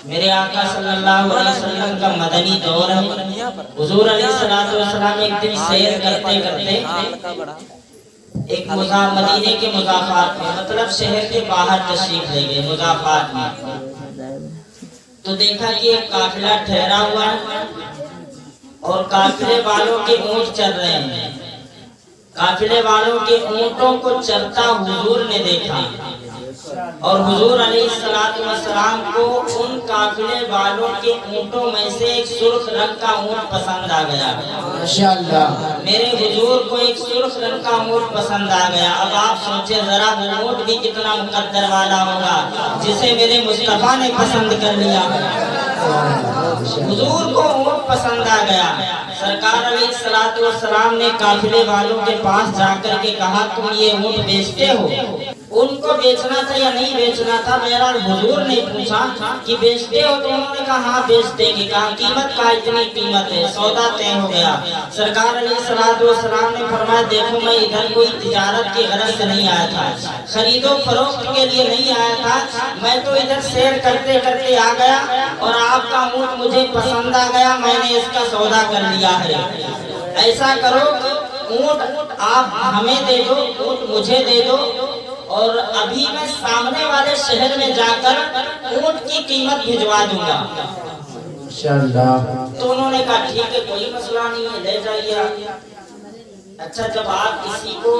میرے آقا صلی اللہ علیہ وسلم کا مدنی دور ہے۔ حضور علیہ السلام ایک دن سیر کرتے کرتے ایک مدینے کے مضافات میں، مطلب شہر کے باہر تشریف لے گئے مضافات میں، تو دیکھا کہ ایک قافلہ ٹھہرا ہوا ہے اور قافلے والوں کے اونٹ چل رہے ہیں۔ قافلے والوں کے اونٹوں کو چلتا حضور نے دیکھا اور حضور علیہ السلام کو ان قافلے والوں کے اونٹوں میں سے ایک سرخ رنگ کا اونٹ پسند آ گیا۔ ماشاءاللہ، میرے حضور کو ایک سرخ رنگ کا اونٹ پسند آ گیا۔ اب آپ سوچیں ذرا وہ اونٹ بھی کتنا مقدر والا ہوگا جسے میرے مصطفیٰ نے پسند کر لیا۔ حضور کو اونٹ پسند آ گیا۔ سرکار علیہ السلام نے قافلے والوں کے پاس جا کر کے کہا تم یہ اونٹ بیچتے ہو؟ ان کو بیچنا تھا یا نہیں بیچنا تھا؟ بہرحال حضور نے پوچھا کہ بیچتے ہو؟ تو انہوں نے کہا ہاں بیچتے ہیں۔ کہا قیمت کا اتنی قیمت ہے، سودا طے ہو گیا۔ سرکار علیہ السلام نے فرمایا دیکھو میں ادھر کوئی تجارت کی غرض سے نہیں آیا تھا، خرید و فروخت کے لیے نہیں آیا تھا، میں تو ادھر سیر کرتے کرتے آ گیا اور آپ کا اونٹ مجھے پسند آ گیا، میں نے اس کا سودا کر لیا ہے۔ ایسا کرو اونٹ آپ ہمیں دے دو، اونٹ مجھے دے دو، اور ابھی میں سامنے والے شہر میں جا کر اونٹ کی قیمت بھجوا دوں گا۔ تو انہوں نے کہا ٹھیک ہے کوئی مسئلہ نہیں ہے، لے جائیے۔ اچھا جب آپ کسی کو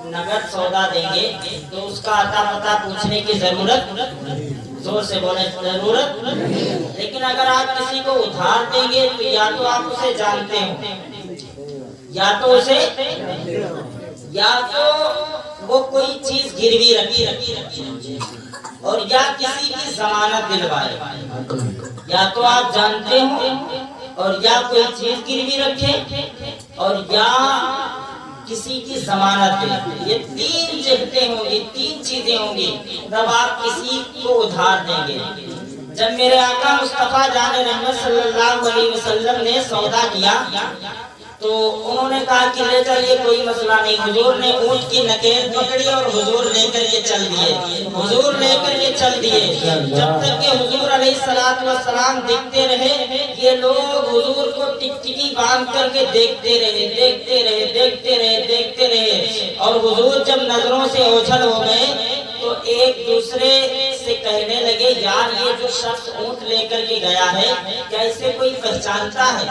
نقد سودا دیں گے تو اس کا عطا پتہ پوچھنے کی ضرورت، زور سے بولیں ضرورت، لیکن اگر آپ کسی کو ادھار دیں گے تو یا تو آپ اسے جانتے ہو، یا تو اسے، یا تو وہ کوئی چیز گروی رکھی اور یا کسی کی ضمانت دلوائے، یا تو آپ جانتے ہو اور یا کوئی چیز گروی رکھے اور یا کسی کی ضمانت دے۔ یہ تین جہتیں ہوں گی، تین چیزیں ہوں گی جب آپ کسی کو ادھار دیں گے۔ جب میرے آقا مصطفیٰ جان رحمت صلی اللہ علیہ وسلم نے سودا کیا تو انہوں نے کہا کہ لے جائیے کوئی مسئلہ نہیں۔ حضور نے اونٹ کی نکیل پکڑی اور حضور لے کر کے چل دیے، حضور لے کر کے چل دیے، جب تک کہ حضور علیہ السلام دیکھتے رہے۔ یہ لوگ حضور کو ٹکٹکی باندھ کر کے دیکھتے رہے، دیکھتے رہے، دیکھتے رہے، دیکھتے رہے، اور حضور جب نظروں سے اوجھل ہو گئے تو ایک دوسرے سے کہنے لگے یار یہ جو شخص اونٹ لے کر کے گیا ہے کیا اسے کوئی پہچانتا ہے؟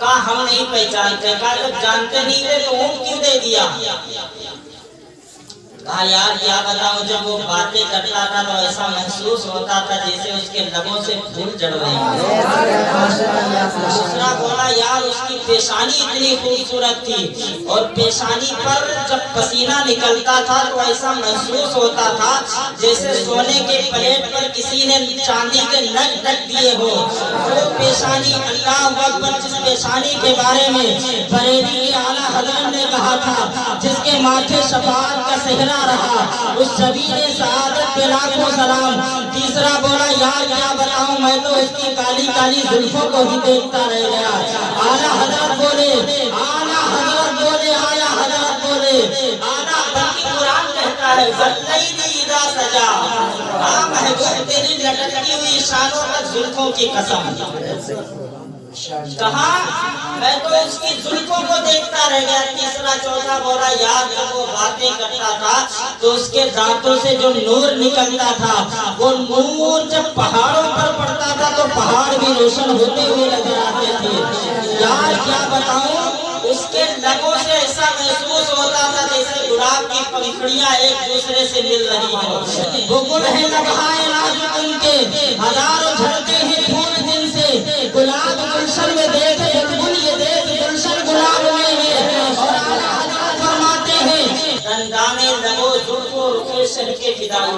کہا ہم نہیں پہچانتے۔ کہا جب جانتے نہیں تھے تو اونٹ کیوں دے دیا؟ کہا یار کیا بتاؤں، جب وہ باتیں کرتا تھا تو ایسا محسوس ہوتا تھا جیسے اس کے لبوں سے پھول جڑ رہے ہیں۔ دوسرا بولا یار اس کی پیشانی اتنی خوبصورت تھی اور پیشانی پر جب پسینہ نکلتا تھا تو ایسا محسوس ہوتا تھا جیسے سونے کے پلیٹ پر کسی نے چاندی کے نگ رکھ دیے ہو۔ وہ پیشانی، اللہ اکبر، جس پیشانی کے بارے میں بریلی کے اعلیٰ حضرت نے کہا تھا جس کے ماتھے شفاعت کا صحرا رہا، اس شبیر سعادت پہ لاکھوں سلام۔ تیسرا بولا یار کیا بتاؤں، میں تو اس کی کالی کالی زلفوں کو ہی دیکھتا رہ گیا۔ اعلیٰ حضرت بولے، اعلیٰ حضرت بولے، اعلیٰ حضرت بولے، اعلیٰ بلکہ قرآن کہتا ہے واللیل اذا سجا، ہاں محبوب تیری لٹکتی ہوئی شانوں پر زلفوں کی قسم۔ کہا میں تو اس کی زلفوں کو دیکھتا رہ گیا۔ تیسرا چوتھا بولا یار جب وہ باتیں کرتا تھا تو اس کے دانتوں سے جو نور نکلتا تھا وہ نور جب پہاڑوں پر پڑتا تھا تو پہاڑ بھی روشن ہوتے ہوئے نظر آتے تھے۔ یار کیا بتاؤں، اس کے لبوں سے ایسا محسوس ہوتا تھا جیسے گلاب کی پنکھڑیاں ایک دوسرے سے مل رہی ہوں۔ وہ گل ہے لبہائے نازک ان کے، ہزاروں جھڑتے ہیں پھول دن سے، گلاب گلشن میں دیکھ بلبل یہ دیکھ گلشن گلاب میں ہے۔ اور اعلیٰ حضرت فرماتے ہیں دندانے لبو زلفو رخ شہ کے فدائی،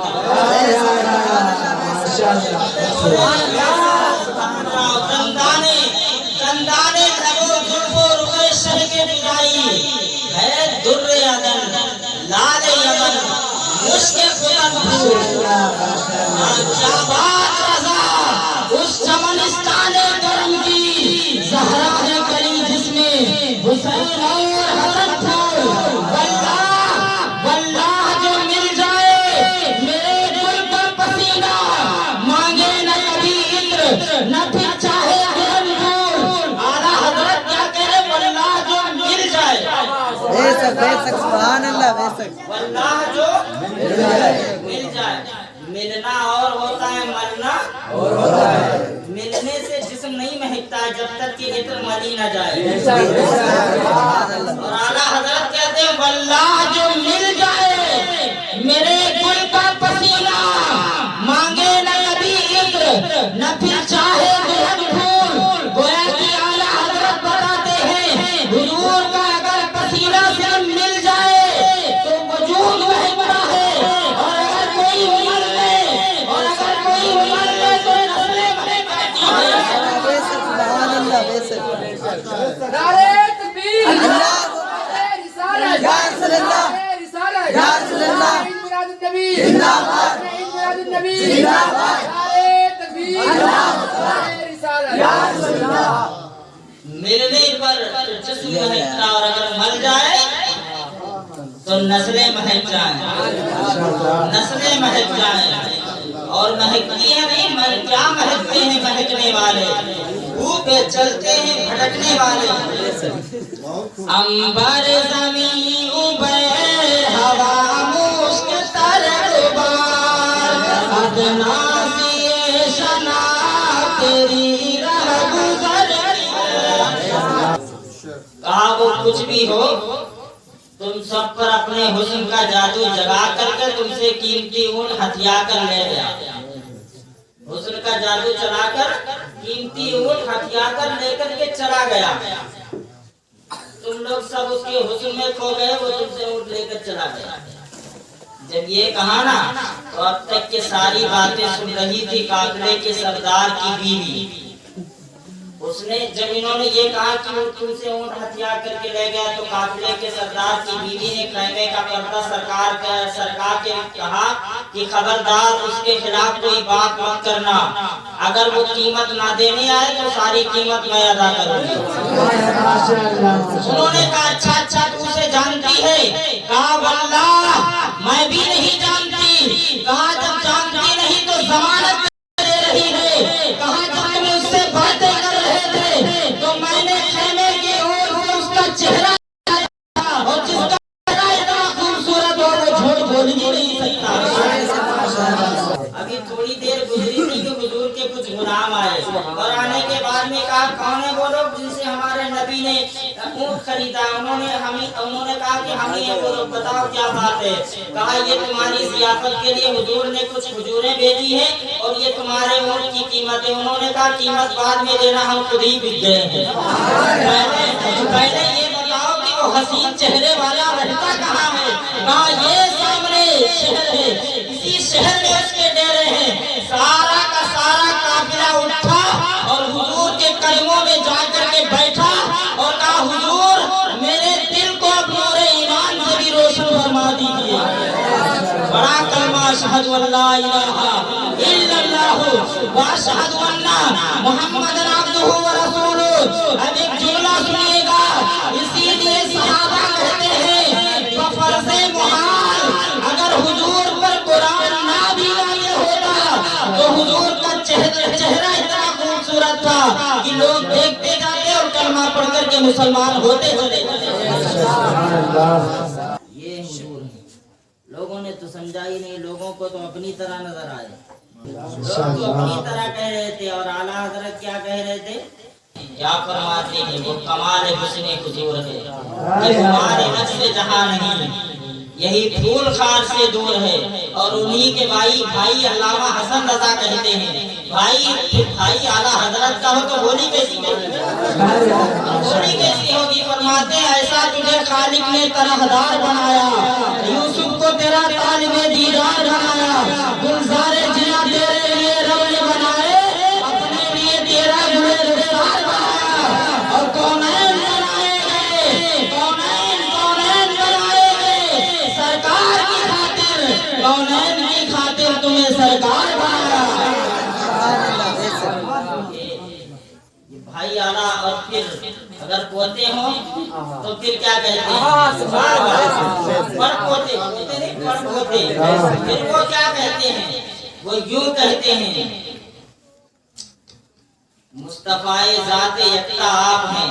دندانے لبو زلفو رخ شہ کے فدائی، ہے در عدن لال یمن مشک خدن شہباز رضا اس چمنستان کرم کی، زہرا ہے کلی جس میں حسین اور حسن پھول۔ واللہ واللہ جو مل جائے میرے دل پر پسینہ، مانگے نہ کبھی عطر سبحان اللہ بے شک واللہ جو مل جائے ملنا اور ہوتا ہے مرنا اور ہوتا ہے ملنے سے جسم نہیں مہکتا ہے جب تک کہ عطر ملی نہ جائے اور اعلیٰ حضرت کہتے ہیں واللہ جو مل جائے میرے گل کا پسینہ مانگے نہ کبھی عطر نہ پھر چاہے دلہن پھول گویا کہ اعلیٰ حضرت بتاتے ہیں حضور کا اگر پسینہ سے مل جائے تو وجود مہکتا ہے اور اگر کوئی مر لے اور اگر کوئی مر لے تو نسلیں مہکتی ہیں بے شک سبحان اللہ بے شک نعرہ تکبیر اللہ رسالت یا رسول اللہ رسالت یا رسول اللہ میلاد النبی زندہ باد میلاد النبی زندہ باد نعرہ تکبیر نعرہ رسالت یا رسول اللہ ملنے پر جسم مہکتا اور اگر مر جائے تو نسلیں مہک جائیں نسلیں مہک جائیں اور مہکتی ہیں نہیں کیا مہکتے ہیں مہکنے والے بو پہ چلتے ہیں بھٹکنے والے انبر زمین اوپر ہوا مشک تر غبار ادنا سی شنا تیری راہ گزر کہا وہ کچھ بھی ہو تم سب پر اپنے حسن کا جادو جگا کر کے تم سے قیمتی اونٹ ہتھیا کر لے گیا حسن کا جادو چلا کر قیمتی اونٹ ہتھیا کر لے کر کے چلا گیا تم لوگ سب اس کے حسن میں کھو گئے وہ تم سے اونٹ لے کر چلا گیا جب یہ کہا نا تو اب تک کے ساری باتیں سن رہی تھی قافلے کے سردار کی بیوی اس نے جب انہوں نے یہ کہا کہ وہ تم سے اونٹ ہتھیا کر کے لے گیا تو قافلے کے سردار کی بیوی نے خیمے کا پردہ سرکار کے کہا کہ خبردار اس کے خلاف کوئی بات مت کرنا اگر وہ قیمت نہ دینے آئے تو ساری قیمت میں ادا کروں گی انہوں نے کہا اچھا تو اسے جانتی ہے کہا واللہ میں بھی نہیں جانتی کہا جب جانتی نہیں تو ضمانت دے رہی ہے کہا جب تم اس سے باتیں کر رہے تھے تو میں نے خیمے کے اور اس کا چہرہ اور جس کا چہرہ اتنا خوبصورت ہو وہ جھوٹ بول ہی نہیں سکتا ابھی تھوڑی دیر گزری تھی کہ حضور کے کچھ غلام آئے اور آنے کے بعد میں کہا کون ہے وہ لوگ جن سے ہمارے نبی نے اونٹ خریدا انہوں نے کہا کہ ہمیں یہ وہ لوگ بتاؤ کیا بات ہے کہا یہ تمہاری ضیافت کے لیے حضور نے کچھ کھجوریں بھیجی ہیں اور یہ تمہارے اونٹ کی قیمت ہے انہوں نے کہا قیمت بعد میں دینا ہم خود ہی بک گئے ہیں پہلے یہ بتاؤ کہ وہ حسین چہرے والا رہتا کہاں ہے کہا یہ سامنے شہر ہے اسی شہر میں اس کے ڈیرے ہیں سارا کا سارا قافلہ اٹھا اور حضور کے قدموں میں جا کر کے بیٹھا اور کہا حضور میرے دل کو اب نور ایمان سے بھی روشن فرما دیجیے بڑا کلمہ اشہد ان لا الہ الا اللہ واشہد ان محمد عبدہ و رسولہ اب ایک جملہ سنیے گا اسی لیے صحابہ کہتے ہیں بفرض محال اگر حضور پر قرآن نہ بھی نازل ہوتا تو حضور کا چہرہ اتنا خوبصورت تھا کہ لوگ دیکھتے جاتے اور کلمہ پڑھ کر کے مسلمان ہوتے چلے یہ حضور ہیں لوگوں نے تو سمجھا ہی نہیں لوگوں کو تو اپنی طرح نظر آئے لوگ تو اپنی طرح کہہ رہے تھے اور اعلیٰ حضرت کیا کہہ رہے تھے کیا فرماتے ہیں وہ کمال حسن حضور ہے یہ ہمارے نسل جہاں نہیں یہی پھول خار سے دور ہے اور انہی کے بھائی علامہ حسن رضا کہتے ہیں بھائی اعلیٰ حضرت کا ہو تو بولی کیسی ہوگی فرماتے ہیں ایسا تجھے خالق نے طرحدار بنایا یوسف کو تیرا طالب دیدار بنایا گلزار جنا تیرے لیے رب نے بنائے اپنے لیے تیرا گلزار بنایا اور کونین بنائے گئے کونین بنائے گئے سرکار کی خاطر کونین کی خاطر تمہیں سرکار بنایا بھائی آنا اور پھر اگر پوتے ہوں تو پھر کیا کہتے ہیں پر پوتے پھر وہ کیا کہتے ہیں وہ یوں کہتے ہیں مصطفیٰ ذات یکتا آپ ہیں